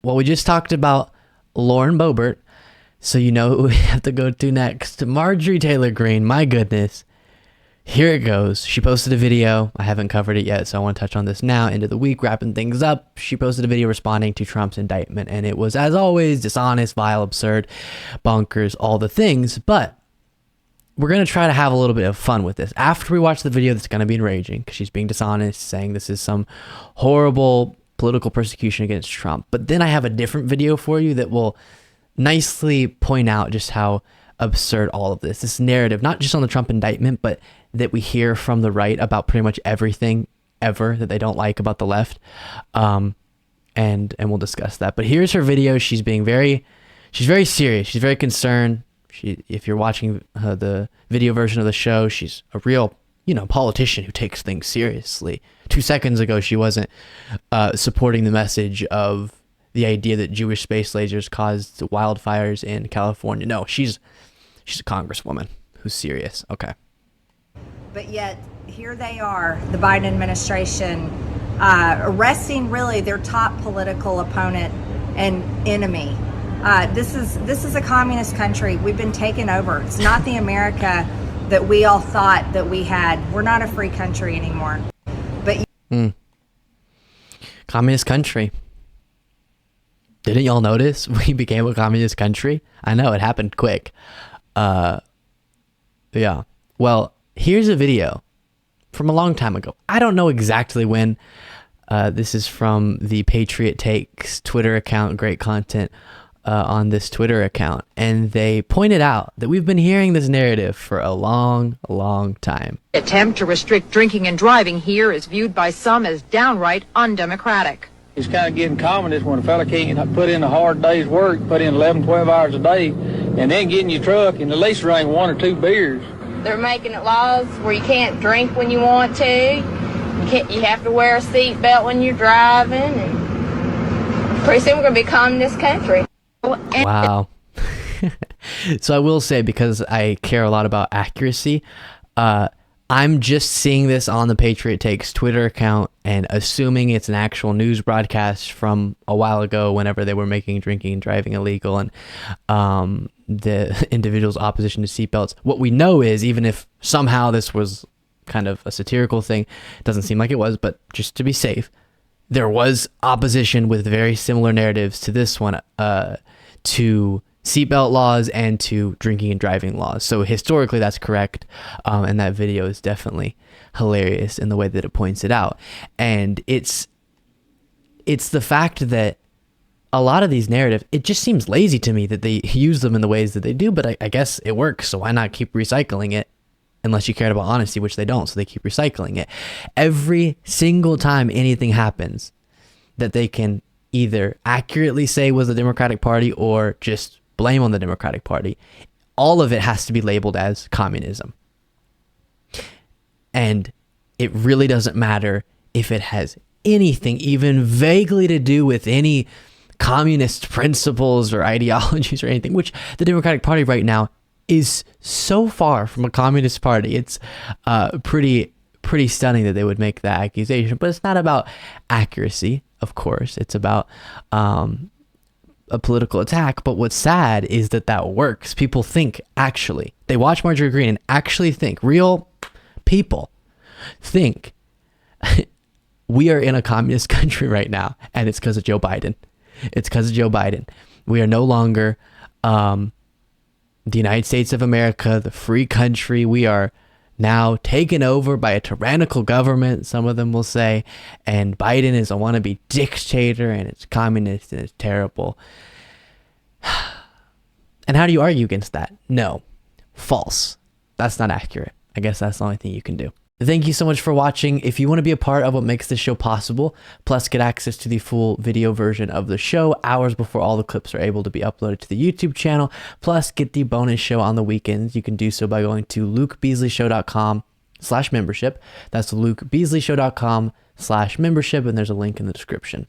Well, we just talked about Lauren Boebert, so you know who we have to go to next. Marjorie Taylor Greene, my goodness. Here it goes. She posted a video. I haven't covered it yet, so I want to touch on this now. End of the week, wrapping things up. She posted a video responding to Trump's indictment, and it was, as always, dishonest, vile, absurd, bonkers, all the things. But we're going to try to have a little bit of fun with this. After we watch the video that's going to be enraging, because she's being dishonest, saying this is some horrible political persecution against Trump. But then I have a different video for you that will nicely point out just how absurd all of this narrative, not just on the Trump indictment, but that we hear from the right about pretty much everything ever that they don't like about the left. And we'll discuss that. But here's her video. She's very serious. She's very concerned. If you're watching the video version of the show, she's a real, politician who takes things seriously. 2 seconds ago, she wasn't supporting the message of the idea that Jewish space lasers caused wildfires in California. No, she's a congresswoman who's serious. Okay. But yet, here they are, the Biden administration, arresting really their top political opponent and enemy. This is a communist country. We've been taken over. It's not the America that we all thought that we had. We're not a free country anymore. But communist country. Didn't y'all notice we became a communist country? I know it happened quick. Yeah. Well, here's a video from a long time ago. I don't know exactly when. This is from the Patriot Takes Twitter account. Great content on this Twitter account. And they pointed out that we've been hearing this narrative for a long, long time. Attempt to restrict drinking and driving here is viewed by some as downright undemocratic. It's kind of getting communist when a fella can't put in a hard day's work, put in 11, 12 hours a day, and then get in your truck and at least drink 1 or 2 beers. They're making it laws where you can't drink when you want to. You have to wear a seatbelt when you're driving. And pretty soon we're going to be a communist country. Wow. So I will say, because I care a lot about accuracy, I'm just seeing this on the Patriot Takes Twitter account and assuming it's an actual news broadcast from a while ago whenever they were making drinking and driving illegal and the individual's opposition to seatbelts. What we know is, even if somehow this was kind of a satirical thing, it doesn't seem like it was, but just to be safe, there was opposition with very similar narratives to this one, to seatbelt laws and to drinking and driving laws. So historically, that's correct. And that video is definitely hilarious in the way that it points it out. And it's the fact that a lot of these narratives, it just seems lazy to me that they use them in the ways that they do, but I guess it works. So why not keep recycling it? Unless you cared about honesty, which they don't. So they keep recycling it. Every single time anything happens that they can either accurately say was the Democratic Party or just blame on the Democratic Party, all of it has to be labeled as communism. And it really doesn't matter if it has anything even vaguely to do with any communist principles or ideologies or anything, which the Democratic Party right now is so far from a communist party. It's pretty stunning that they would make that accusation. But it's not about accuracy, of course. It's about a political attack. But what's sad is that works. People think, actually, they watch Marjorie Greene and actually think, real people think we are in a communist country right now, and it's because of Joe Biden. It's because of Joe Biden. We are no longer the United States of America, the free country. We are now taken over by a tyrannical government, some of them will say, and Biden is a wannabe dictator, and it's communist, and it's terrible. And how do you argue against that? No. False. That's not accurate. I guess that's the only thing you can do. Thank you so much for watching. If you want to be a part of what makes this show possible, plus get access to the full video version of the show hours before all the clips are able to be uploaded to the YouTube channel, plus get the bonus show on the weekends, you can do so by going to lukebeasleyshow.com/membership. That's lukebeasleyshow.com/membership, and there's a link in the description.